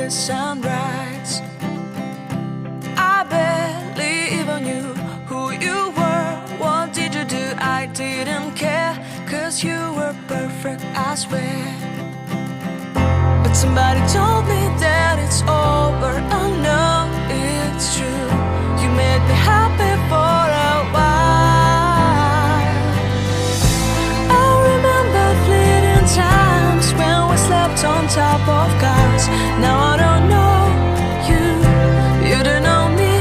the sunrise. I barely even knew who you were. What did you do? I didn't care, 'cause you were perfect, I swear. But somebody told me that it's over. I know it's true. You made me happy for a while. I remember fleeting times when we slept on top of cars. Now I don't know you, you don't know me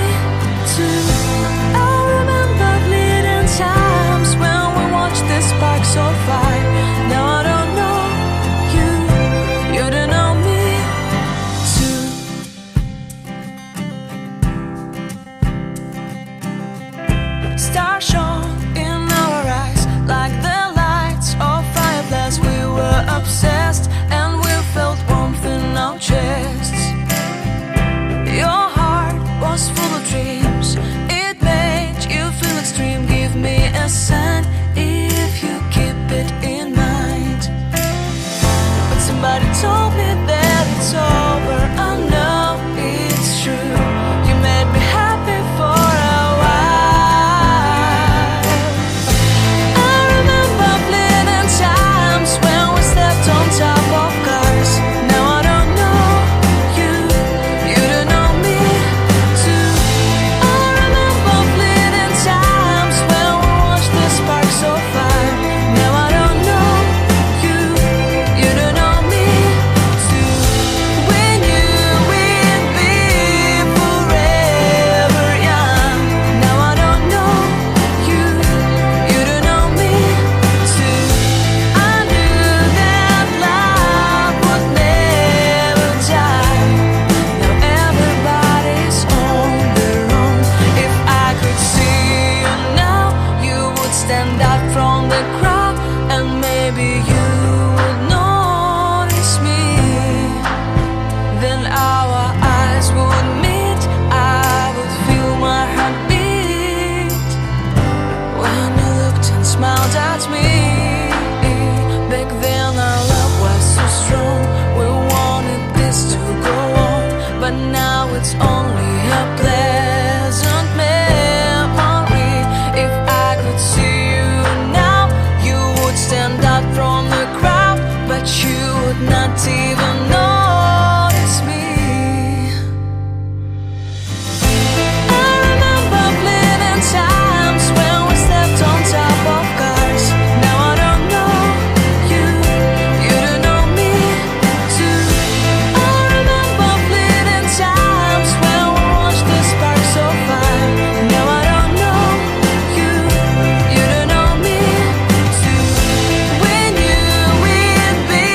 too. I remember fleeting times when we watched the sparks so fire. Now I don't know you, you don't know me too. Stars shone in our eyes like the lights of fireflies. We were obsessed and we felt warmth in our chests. Your heart was full of dreams. It made you feel extreme. Give me a sign if you keep it in mind. But somebody told me that it's over. I know it's true. You made me happy for a while. I remember fleeting times when we slept on top of cars. Now I don't know you, you don't know me too. I remember fleeting times when we watched the sparks so fire. Now I don't know you, you don't know me too. We knew we'd be forever young. Now I don't know you, you don't know me too. I knew that love would never die. Now everybody's on their own. If I could see you now, you would stand out from the crowd, and maybe you would notice me. Then our eyes would meet. I would feel my heart beat when you looked and smiled at me. Back then our love was so strong. We wanted this to go on, but now it's only a pleasant memory. If I could see you now, you would stand out from the crowd, but you would not even notice me. I remember fleeting times when we slept on top of cars. Now I don't know you, you don't know me too. I remember fleeting times when we watched the sparks so fire. Now I don't know you, you don't know me too. We knew we'd be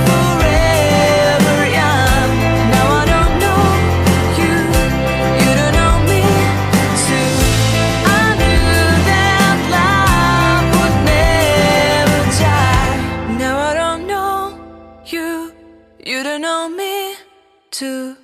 forever young. Now I don't know you, you don't know me too. I knew that love would never die. Now I don't know you, you don't know me too.